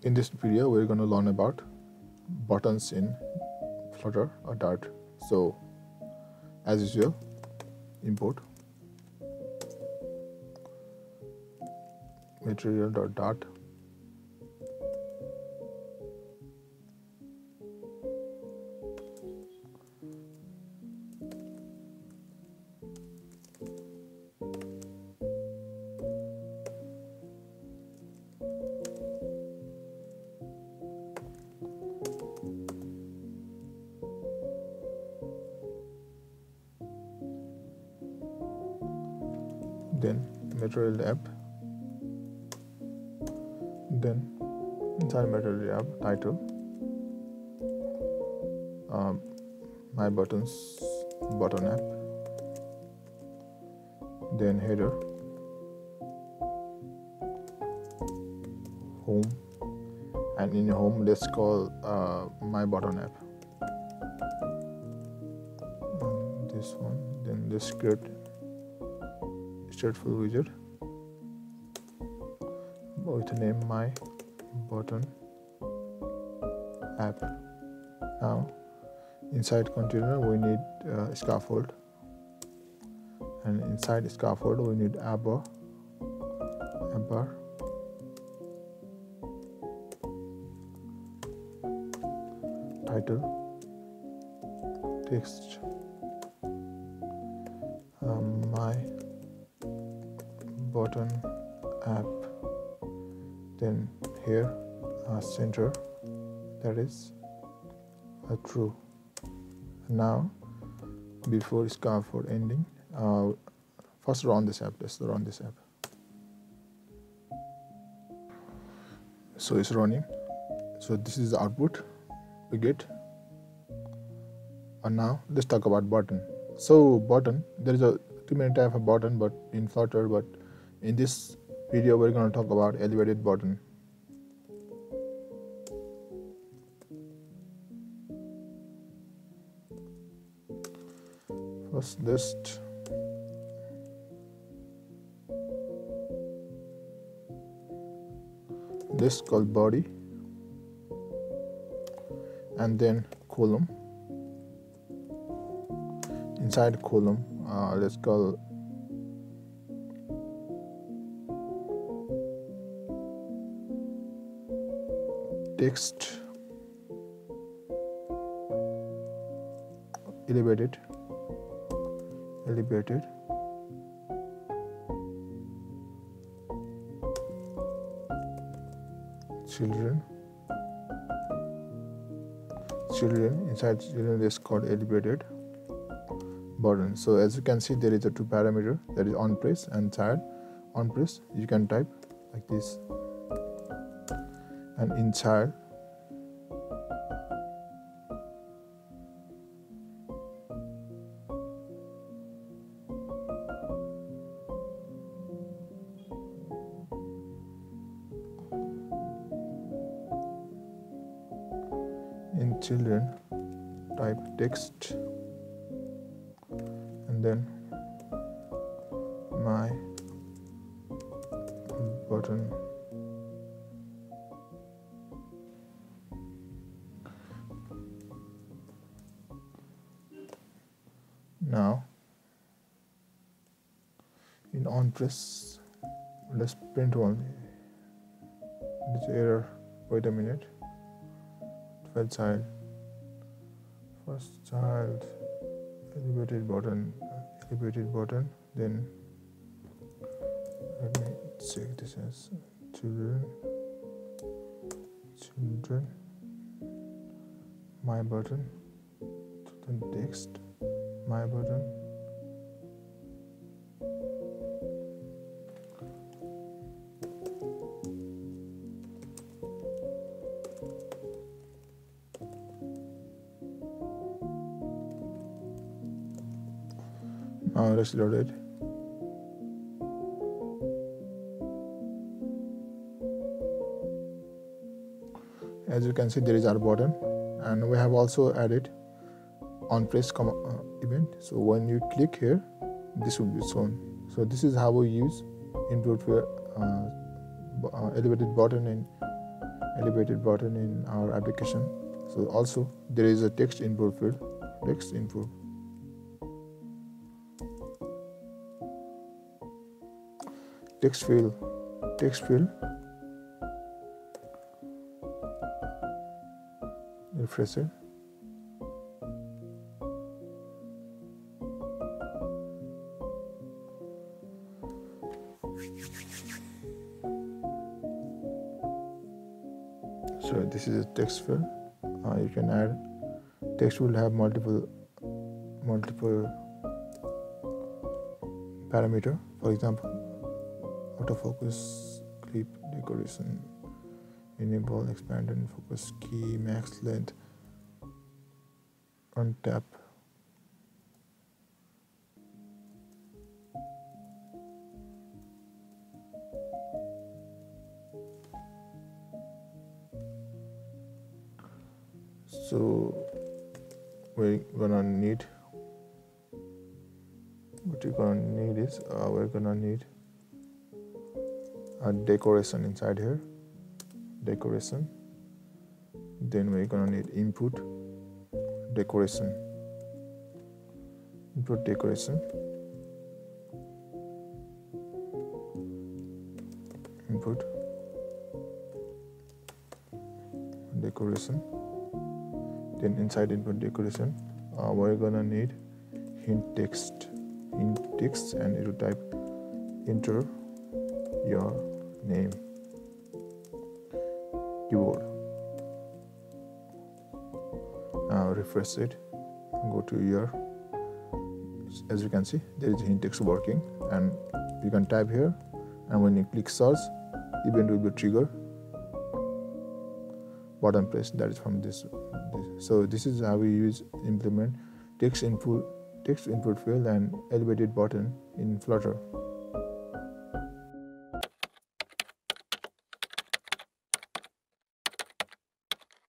In this video, we're going to learn about buttons in Flutter or Dart. So, as usual, import material.dart. Then material app, then inside material app title, my buttons button app, then header, home, and in home let's call my button app, and this one, then the stateful widget with the name my button app. Now inside container we need scaffold, and inside scaffold we need app bar, title, text, my button app, then here center, that is true. Now before scaffold ending, first run this app. Let's run this app. So it's running. So this is the output we get. And now let's talk about button. So button, there is a too many types of button but in Flutter, but in this video we're going to talk about elevated button. First list called body, and then column. Inside column let's call text, elevated, children, inside children is called elevated button. So as you can see, there is a two parameter, that is on press and child. On press you can type like this, and in child children type text, and then my button now in on press let's print one. This error, wait a minute. First child, elevated button, then let me check this as children, my button, then text, my button, now let's load it. As you can see, there is our button, and we have also added on press event. So when you click here, this will be shown. So this is how we use input elevated button in elevated button in our application. So also there is a text input field, text input, text field, refresh it. So this is a text field. You can add text will have multiple parameter. For example, autofocus, clip decoration, enable, expand and focus key, max length, untap. So we're gonna need, what you're gonna need is we're gonna need a decoration inside here, decoration. Then we're gonna need input decoration, input decoration, input decoration. Then inside input decoration, we're gonna need hint text, and it will type enter your name, keyboard. Now refresh it, go to here. As you can see, there is hint text working, and you can type here, and when you click search, event will be triggered. Button press, that is from this. So this is how we implement text input field and elevated button in Flutter.